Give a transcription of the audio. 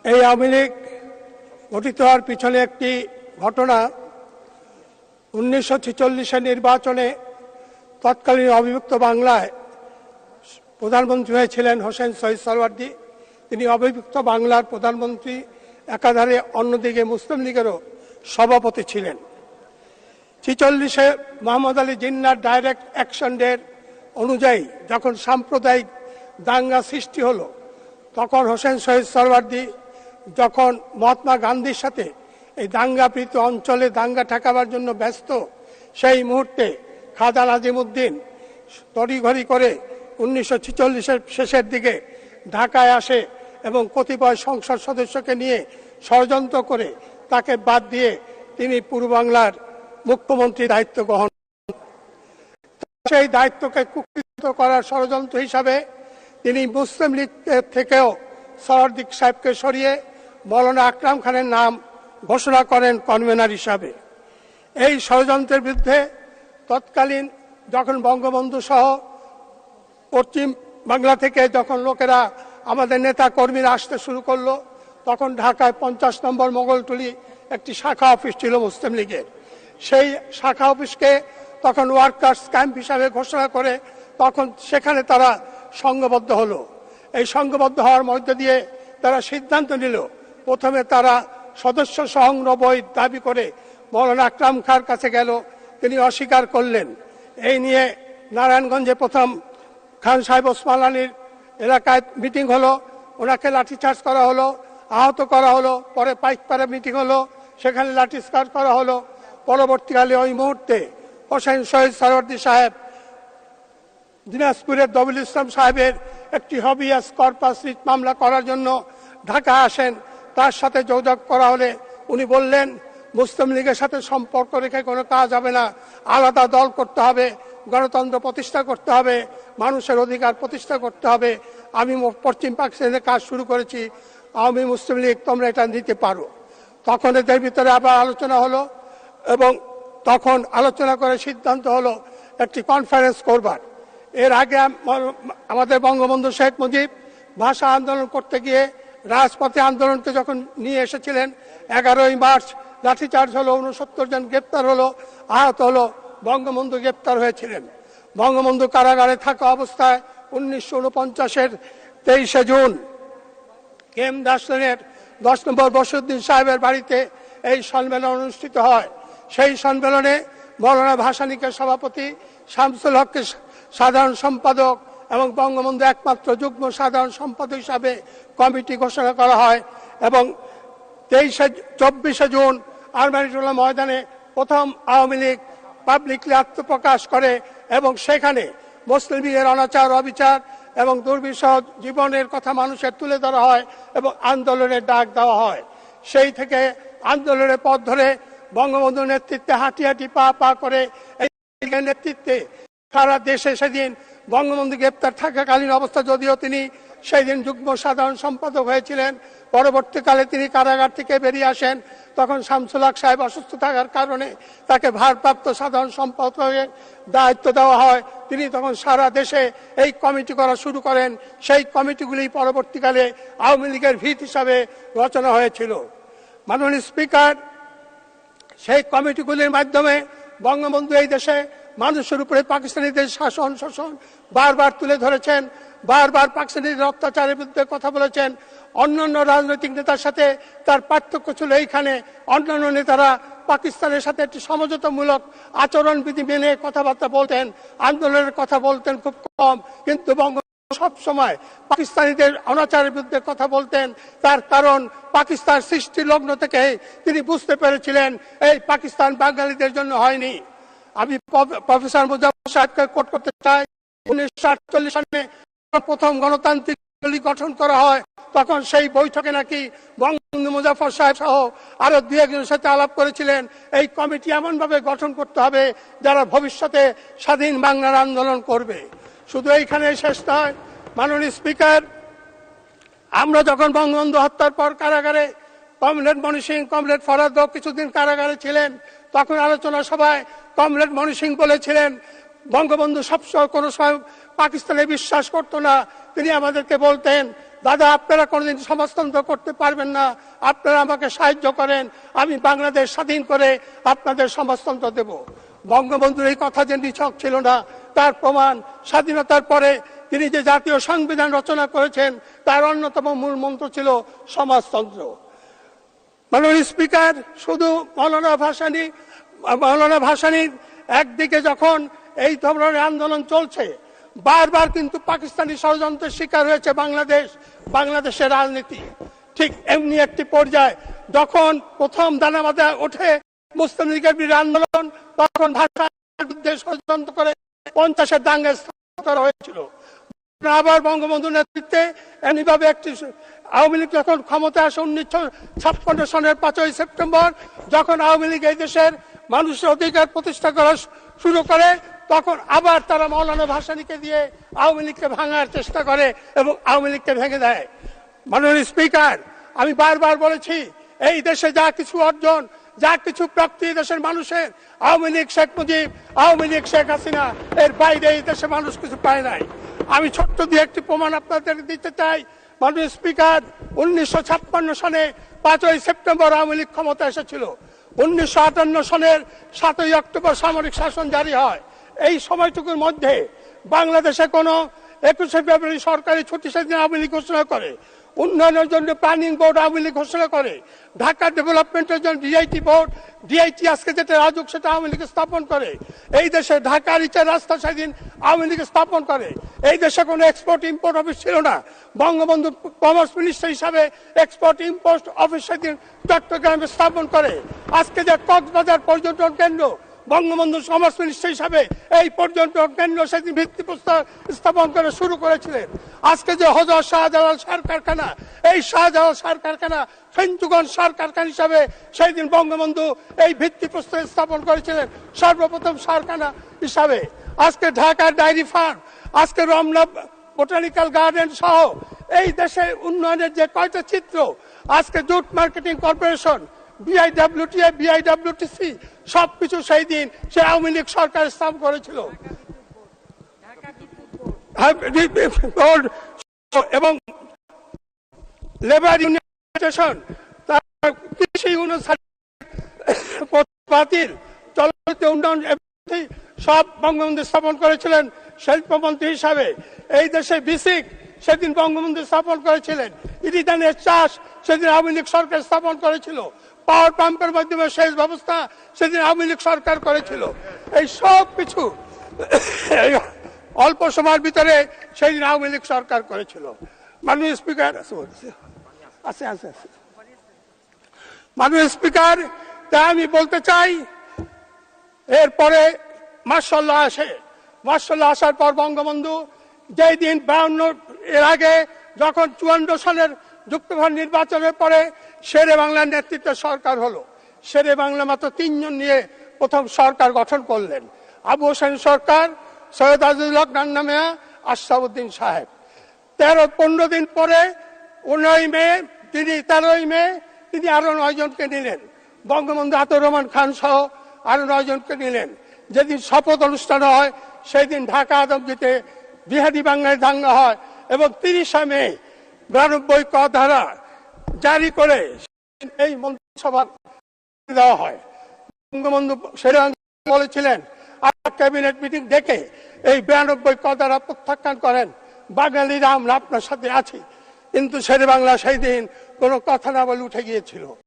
এই আওয়ামী লীগ গঠিত হওয়ার পিছনে একটি ঘটনা 1946-এর নির্বাচনে তৎকালীন অবিভক্ত বাংলায় প্রধানমন্ত্রী হয়েছিলেন হোসেন শহীদ সোহরাওয়ার্দী। তিনি অবিভক্ত বাংলার প্রধানমন্ত্রী, একাধারে অন্যদিকে মুসলিম লীগেরও সভাপতি ছিলেন। 46-এ মোহাম্মদ আলী জিন্নাহর ডাইরেক্ট অ্যাকশন ডের অনুযায়ী যখন সাম্প্রদায়িক দাঙ্গা সৃষ্টি হলো, তখন হোসেন শহীদ সোহরাওয়ার্দী যখন মহাত্মা গান্ধীর সাথে এই দাঙ্গাপ্রীত অঞ্চলে দাঙ্গা ঠেকাবার জন্য ব্যস্ত, সেই মুহূর্তে খাজা নাজিমউদ্দিন তড়িঘড়ি করে 1946-এর শেষের দিকে ঢাকায় আসে এবং কতিপয় সংসদ সদস্যকে নিয়ে ষড়যন্ত্র করে তাকে বাদ দিয়ে তিনি পূর্ব বাংলার মুখ্যমন্ত্রী দায়িত্ব গ্রহণ। সেই দায়িত্বকে কুক্ষিগত করার ষড়যন্ত্র হিসাবে তিনি মুসলিম লীগ থেকেও সোহরাওয়ার্দী সাহেবকে সরিয়ে মৌলানা আকরাম খানের নাম ঘোষণা করেন কনভেনার হিসাবে। এই ষড়যন্ত্রের বিরুদ্ধে তৎকালীন যখন বঙ্গবন্ধু সহ পশ্চিম বাংলা থেকে যখন লোকেরা আমাদের নেতা কর্মীরা আসতে শুরু করলো, তখন ঢাকায় 50 নম্বর মোগলটুলি একটি শাখা অফিস ছিল মুসলিম লীগের। সেই শাখা অফিসকে তখন ওয়ার্কার্স ক্যাম্প হিসাবে ঘোষণা করে তখন সেখানে তারা সংঘবদ্ধ হলো। এই সংঘবদ্ধ হওয়ার মধ্য দিয়ে তারা সিদ্ধান্ত নিল, প্রথমে তারা সদস্য সংগ্রহ বই দাবি করে মৌলানা আকরাম খাঁর কাছে গেল, তিনি অস্বীকার করলেন। এই নিয়ে নারায়ণগঞ্জে প্রথম খান সাহেব ওসমান আলীর এলাকায় মিটিং হলো, ওনাকে লাঠিচার্জ করা হলো, আহত করা হলো। পরে পাইকপাড়া মিটিং হলো, সেখানে লাঠিচার্জ করা হলো। পরবর্তীকালে ওই মুহূর্তে হোসেন শহীদ সোহরাওয়ার্দী সাহেব দিনাজপুরের দবিল ইসলাম সাহেবের একটি হবিয়াস কর্পাস রিট মামলা করার জন্য ঢাকা আসেন। তার সাথে যোগাযোগ করা হলে উনি বললেন, মুসলিম লীগের সাথে সম্পর্ক রেখে কোনো কাজ হবে না, আলাদা দল করতে হবে, গণতন্ত্র প্রতিষ্ঠা করতে হবে, মানুষের অধিকার প্রতিষ্ঠা করতে হবে। আমি পশ্চিম পাকিস্তানে কাজ শুরু করেছি, আওয়ামী মুসলিম লীগ তোমরা এটা নিতে পারো। তখন এদের ভিতরে আবার আলোচনা হলো এবং তখন আলোচনা করে সিদ্ধান্ত হলো একটি কনফারেন্স করবার। এর আগে আমাদের বঙ্গবন্ধু শেখ মুজিব ভাষা আন্দোলন করতে গিয়ে রাজপথে আন্দোলনকে যখন নিয়ে এসেছিলেন, 11ই মার্চ লাঠিচার্জ হলো, 69 জন গ্রেপ্তার হলো, আহত হলো, বঙ্গবন্ধু গ্রেপ্তার হয়েছিলেন। বঙ্গবন্ধু কারাগারে থাকা অবস্থায় 1949-এর 23শে জুন কেম দাসলেনের 10 নম্বর বসিরউদ্দিন সাহেবের বাড়িতে এই সম্মেলন অনুষ্ঠিত হয়। সেই সম্মেলনে মৌলানা ভাসানীকে সভাপতি, শামসুল হককে সাধারণ সম্পাদক এবং বঙ্গবন্ধু একমাত্র যুগ্ম সাধারণ সম্পাদক হিসাবে কমিটি ঘোষণা করা হয়। এবং 24শে জুন আরমানিটোলা ময়দানে প্রথম আওয়ামী লীগ পাবলিকলি আত্মপ্রকাশ করে এবং সেখানে মুসলিম লীগের অনাচার, অবিচার এবং দুর্বিষহ জীবনের কথা মানুষের তুলে ধরা হয় এবং আন্দোলনের ডাক দেওয়া হয়। সেই থেকে আন্দোলনের পথ ধরে বঙ্গবন্ধুর নেতৃত্বে হাঁটি হাঁটি পা পা করে এই নেতৃত্বে সারা দেশে সেদিন বঙ্গবন্ধু গ্রেপ্তার থাকাকালীন অবস্থা, যদিও তিনি সেই দিন যুগ্ম সাধারণ সম্পাদক হয়েছিলেন, পরবর্তীকালে তিনি কারাগার থেকে বেরিয়ে আসেন। তখন শামসুল হক সাহেব অসুস্থ থাকার কারণে তাকে ভারপ্রাপ্ত সাধারণ সম্পাদকের দায়িত্ব দেওয়া হয়। তিনি তখন সারা দেশে এই কমিটি করা শুরু করেন। সেই কমিটিগুলি পরবর্তীকালে আওয়ামী লীগের ভিত হিসাবে রচনা হয়েছিল। মাননীয় স্পিকার, সেই কমিটিগুলির মাধ্যমে বঙ্গবন্ধু এই দেশে মানুষের উপরে পাকিস্তানিদের শাসন শোষণ বারবার তুলে ধরেছেন, বারবার পাকিস্তানিদের অত্যাচারের বিরুদ্ধে কথা বলেছেন। অন্যান্য রাজনৈতিক নেতার সাথে তার পার্থক্য ছিল এইখানে, অন্যান্য নেতারা পাকিস্তানের সাথে একটি সমঝোতামূলক আচরণবিধি মেনে কথাবার্তা বলতেন, আন্দোলনের কথা বলতেন খুব কম, কিন্তু বঙ্গবন্ধু সব সময় পাকিস্তানিদের অনাচারের বিরুদ্ধে কথা বলতেন। তার কারণ পাকিস্তান সৃষ্টি লগ্ন থেকে তিনি বুঝতে পেরেছিলেন এই পাকিস্তান বাঙালিদের জন্য হয়নি। আমি প্রফেসর মুজাফফর সাহেবকে কোট করতে চাই। 1948 সালে প্রথম গণতান্ত্রিক গঠন করা হয়, তখন সেই বৈঠকে নাকি বঙ্গবন্ধু মুজাফফর সাহেব সহ আরো 2-1জনের সাথে আলাপ করেছিলেন এই কমিটি এমন ভাবে গঠন করতে হবে যারা ভবিষ্যতে স্বাধীন বাংলার আন্দোলন করবে। শুধু এইখানে শেষ নয়, মাননীয় স্পিকার, আমরা যখন বঙ্গবন্ধু হত্যার পর কারাগারে কমরেড মনি সিং, কমরেড ফরাদ কিছুদিন কারাগারে ছিলেন, তখন আলোচনা সভায় কমরেড মনি সিং বলেছিলেন বঙ্গবন্ধু সবসময় কোনো সময় পাকিস্তানে বিশ্বাস করতো না। তিনি আমাদেরকে বলতেন দাদা আপনারা কোনোদিন সমাজতন্ত্র করতে পারবেন না, আপনারা আমাকে সাহায্য করেন, আমি বাংলাদেশ স্বাধীন করে আপনাদের সমাজতন্ত্র দেব। বঙ্গবন্ধুর এই কথা যে নিছক ছিল না, তার প্রমাণ স্বাধীনতার পরে তিনি যে জাতীয় সংবিধান রচনা করেছেন তার অন্যতম মূল মন্ত্র ছিল সমাজতন্ত্র। মাননীয় স্পিকার, শুধু মৌলানা ভাসানীর একদিকে যখন এই ধরনের আন্দোলন চলছে, বারবার কিন্তু পাকিস্তানি ষড়যন্ত্রের শিকার হয়েছে বাংলাদেশের রাজনীতি। ঠিক এমনি একটি পর্যায়ে যখন প্রথম দানাবাঁধা ওঠে মুসলিম লীগের বিরুদ্ধে আন্দোলন, তখন ভাষার বিরুদ্ধে ষড়যন্ত্র করে 50-এর দাঙ্গা করা হয়েছিল। আবার বঙ্গবন্ধুর নেতৃত্বে এমনিভাবে একটি আওয়ামী লীগ যখন ক্ষমতা আসে 1956 সনের 5ই সেপ্টেম্বর, যখন আওয়ামী লীগ এই দেশের মানুষের অধিকার প্রতিষ্ঠা করা শুরু করে, তখন আবার তারা মৌলানা ভাসানীকে দিয়ে আওয়ামী লীগকে ভাঙার চেষ্টা করে এবং আওয়ামী লীগকে ভেঙে দেয়। মাননীয় স্পিকার, আমি বারবার বলেছি, এই দেশে যা কিছু অর্জন, যা কিছু প্রাপ্তি দেশের মানুষের, আওয়ামী লীগ শেখ মুজিব, আওয়ামী লীগ শেখ হাসিনা, এর বাইরে এই দেশে মানুষ কিছু পায় নাই। আমি ছোট্ট দিয়ে একটি প্রমাণ আপনাদের দিতে চাই। মাননীয় স্পিকার, 1956 সনে 5ই সেপ্টেম্বর আওয়ামী লীগ ক্ষমতা এসেছিল। 1958 সনের 7ই অক্টোবর সামরিক শাসন জারি হয়। এই সময়টুকুর মধ্যে বাংলাদেশে কোনো 21শে ফেব্রুয়ারি সরকারি ছুটি সেদিন আওয়ামী লীগ ঘোষণা করে, উন্নয়নের জন্য প্ল্যানিং বোর্ড আওয়ামী লীগ ঘোষণা করে, ঢাকা ডেভেলপমেন্টের জন্য ডিআইটি বোর্ড, ডিআইটি আজকে যেটা রাজুক সেটা আওয়ামী লীগ স্থাপন করে। এই দেশে ঢাকার ইচ্ছা রাস্তা সেদিন আওয়ামী লীগ স্থাপন করে। এই দেশে কোনো এক্সপোর্ট ইম্পোর্ট অফিস ছিল না। বঙ্গবন্ধু কমার্স মিনিস্টার হিসাবে এক্সপোর্ট ইম্পোর্ট অফিস সেদিন চট্টগ্রামে স্থাপন করে। আজকে যে কক্সবাজার পর্যটন কেন্দ্র, বঙ্গবন্ধু কমার্স মিনিস্টার হিসাবে এই পর্যটন কেন্দ্র সেদিন ভিত্তিপ্রস্তর স্থাপন করে শুরু করেছিলেন। আজকে যে হযরত শাহজালাল সার কারখানা, এই শাহজালাল সার কারখানা ফেঞ্চুগঞ্জ সার কারখানা হিসাবে সেই দিন বঙ্গবন্ধু এই ভিত্তিপ্রস্তর স্থাপন করেছিলেন সর্বপ্রথম সারখানা হিসাবে। আজকে ঢাকার ডায়েরি ফার্ম, আজকে রমনা বোটানিক্যাল গার্ডেন সহ এই দেশে উন্নয়নের যে কয়টা চিত্র, আজকে jute marketing corporation, BIWTA, BIWTC, সবকিছু সেই দিন সে আওয়ামী লীগ সরকার স্থাপন করেছিল। এবং লেবার ইউনিয়ন, কৃষি বাতিল, চলচ্চিত্র উন্নয়ন সব বঙ্গবন্ধু স্থাপন করেছিলেন শিল্পমন্ত্রী হিসাবে। এই দেশে বিসিক সেদিন বঙ্গবন্ধু স্থাপন করেছিলেন। ইরিধানের চাষ সেদিন আওয়ামী লীগ সরকার স্থাপন করেছিল। পাওয়ার পাম্পের মাধ্যমে সেচ ব্যবস্থা সেদিন আওয়ামী লীগ সরকার করেছিল। এই সব কিছু অল্প সময়ের ভিতরে সেদিন আওয়ামী লীগ সরকার করেছিল। মাননীয় স্পিকার, মাননীয় স্পিকার, তাই আমি বলতে চাই, এরপরে মার্শাল্লাহ আসে। মার্শাল্লাহ আসার পর বঙ্গবন্ধু যেই দিন 52 এর আগে যখন 54 সনের যুক্তফ্রন্ট নির্বাচনের পরে শেরে বাংলার নেতৃত্বে সরকার হলো, শেরে বাংলা মাত্র 3 জন নিয়ে প্রথম সরকার গঠন করলেন। আবু হোসেন সরকার, সৈয়দ আজিজুল হক নান্না মিয়া, আশরাফুদ্দিন সাহেব। 15 দিন পরে 13ই মে তিনি আরো 9 জনকে নিলেন। বঙ্গবন্ধু আতর রহমান খান সহ আরো 9 জনকে নিলেন। যেদিন শপথ অনুষ্ঠান হয় সেই দিন ঢাকা আদমজীতে বিহারি বাংলায় দাঙ্গা হয় এবং 30 মে 92 ক ধারা জারি করে এই মন্ত্রিসভা দেওয়া হয়। বঙ্গবন্ধু সেরে বলেছিলেন ক্যাবিনেট মিটিং ডেকে এই 92 ক ধারা প্রত্যাখ্যান করেন, বাঙালিরা আমরা আপনার সাথে আছি। কিন্তু শেরে বাংলা সেই দিন কোনো কথা না বলে উঠে গিয়েছিল।